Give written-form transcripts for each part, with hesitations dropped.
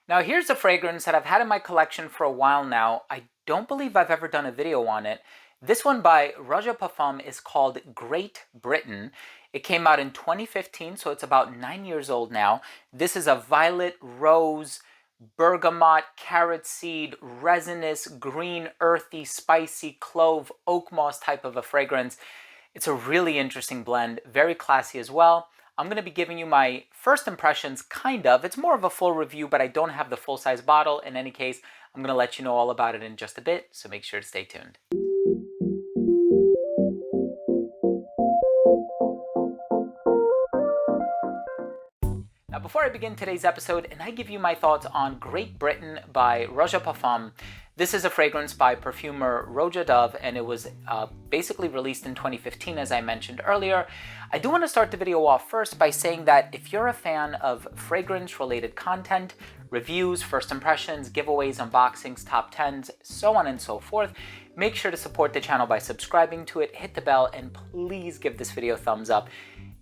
Now here's a fragrance that I've had in my collection for a while now. I don't believe I've ever done a video on it. This one by Roja Parfums is called Great Britain. It came out in 2015, so it's about 9 years old now. This is a violet, rose, bergamot, carrot seed, resinous, green, earthy, spicy, clove, oak moss type of a fragrance. It's a really interesting blend, very classy as well. I'm going to be giving you my first impressions, kind of. It's more of a full review, but I don't have the full-size bottle. In any case, I'm going to let you know all about it in just a bit, so make sure to stay tuned. Now, before I begin today's episode and I give you my thoughts on Great Britain by Roja Parfums, this is a fragrance by perfumer Roja Dove, and it was basically released in 2015, as I mentioned earlier. I do want to start the video off first by saying that if you're a fan of fragrance-related content, reviews, first impressions, giveaways, unboxings, top 10s, so on and so forth, make sure to support the channel by subscribing to it, hit the bell, and please give this video a thumbs up.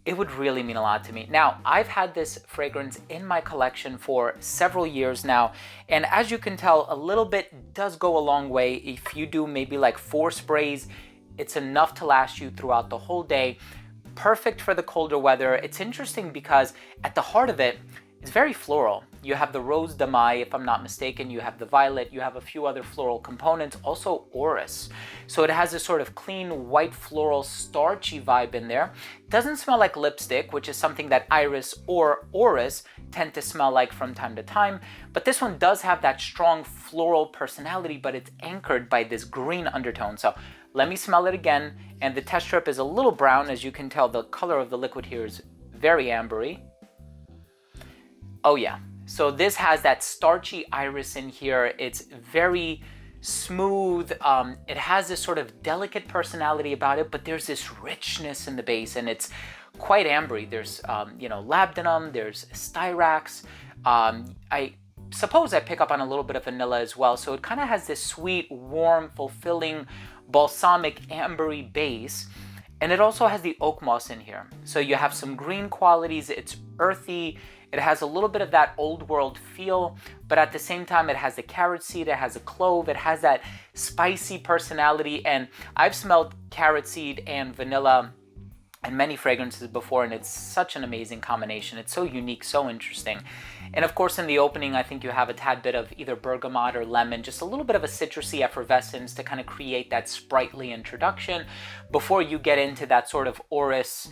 It would really mean a lot to me. Now, I've had this fragrance in my collection for several years now, and as you can tell, a little bit does go a long way. If you do maybe like 4 sprays, it's enough to last you throughout the whole day. Perfect for the colder weather. It's interesting because at the heart of it, it's very floral. You have the rose damaille, if I'm not mistaken, you have the violet, you have a few other floral components, also orris. So it has this sort of clean, white, floral, starchy vibe in there. Doesn't smell like lipstick, which is something that iris or orris tend to smell like from time to time. But this one does have that strong floral personality, but it's anchored by this green undertone. So let me smell it again. And the test strip is a little brown. As you can tell, the color of the liquid here is very ambery. Oh yeah, so this has that starchy iris in here. It's very smooth. It has this sort of delicate personality about it, but there's this richness in the base, and it's quite ambery. There's, labdanum, there's styrax. I suppose I pick up on a little bit of vanilla as well. So it kind of has this sweet, warm, fulfilling, balsamic, ambery base. And it also has the oak moss in here. So you have some green qualities. It's earthy. It has a little bit of that old world feel, but at the same time, it has the carrot seed, it has a clove, it has that spicy personality. And I've smelled carrot seed and vanilla in many fragrances before, and it's such an amazing combination. It's so unique, so interesting. And of course, in the opening, I think you have a tad bit of either bergamot or lemon, just a little bit of a citrusy effervescence to kind of create that sprightly introduction before you get into that sort of orris,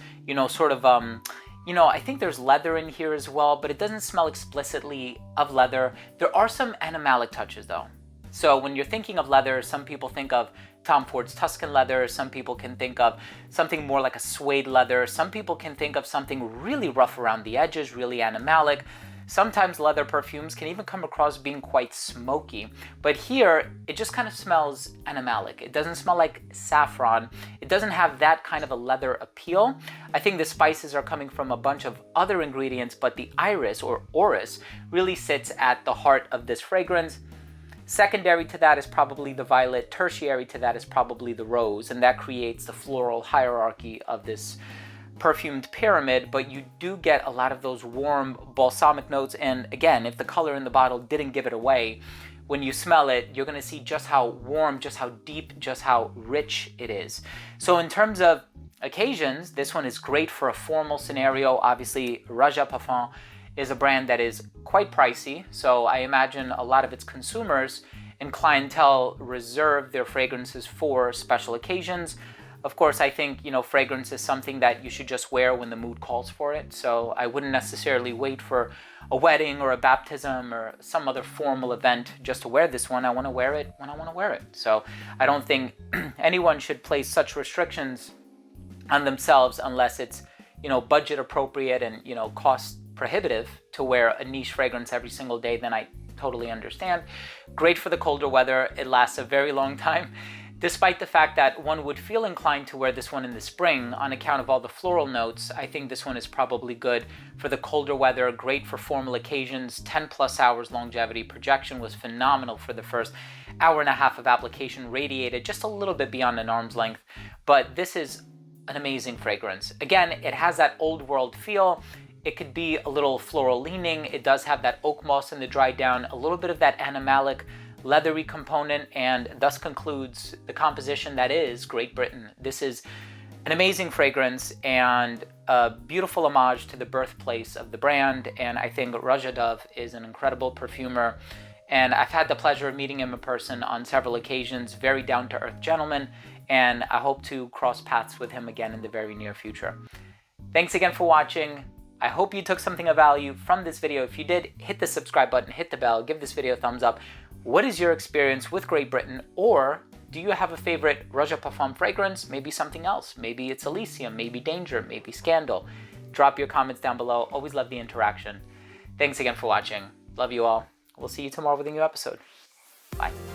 I think there's leather in here as well, but it doesn't smell explicitly of leather. There are some animalic touches though. So when you're thinking of leather, some people think of Tom Ford's Tuscan leather. Some people can think of something more like a suede leather. Some people can think of something really rough around the edges, really animalic. Sometimes leather perfumes can even come across being quite smoky. But here, it just kind of smells animalic. It doesn't smell like saffron. It doesn't have that kind of a leather appeal. I think the spices are coming from a bunch of other ingredients, but the iris or orris really sits at the heart of this fragrance. Secondary to that is probably the violet. Tertiary to that is probably the rose. And that creates the floral hierarchy of this perfumed pyramid, but you do get a lot of those warm balsamic notes. And again, if the color in the bottle didn't give it away, when you smell it, you're going to see just how warm, just how deep, just how rich it is. So in terms of occasions, this one is great for a formal scenario. Obviously, Roja Parfums is a brand that is quite pricey, so I imagine a lot of its consumers and clientele reserve their fragrances for special occasions. Of course, I think, fragrance is something that you should just wear when the mood calls for it. So I wouldn't necessarily wait for a wedding or a baptism or some other formal event just to wear this one. I want to wear it when I want to wear it. So I don't think anyone should place such restrictions on themselves unless it's, budget appropriate and, cost prohibitive to wear a niche fragrance every single day. Then I totally understand. Great for the colder weather. It lasts a very long time. Despite the fact that one would feel inclined to wear this one in the spring on account of all the floral notes, I think this one is probably good for the colder weather, great for formal occasions. 10 plus hours longevity. Projection was phenomenal for the first hour and a half of application, radiated just a little bit beyond an arm's length. But this is an amazing fragrance. Again, it has that old world feel. It could be a little floral leaning. It does have that oak moss in the dry down, a little bit of that animalic leathery component, and thus concludes the composition that is Great Britain. This is an amazing fragrance and a beautiful homage to the birthplace of the brand, and I think Roja Dove is an incredible perfumer, and I've had the pleasure of meeting him in person on several occasions. Very down-to-earth gentleman, and I hope to cross paths with him again in the very near future. Thanks again for watching. I hope you took something of value from this video. If you did, hit the subscribe button, hit the bell, give this video a thumbs up. What is your experience with Great Britain? Or do you have a favorite Roja Parfums fragrance? Maybe something else. Maybe it's Elysium, maybe Danger, maybe Scandal. Drop your comments down below. Always love the interaction. Thanks again for watching. Love you all. We'll see you tomorrow with a new episode. Bye.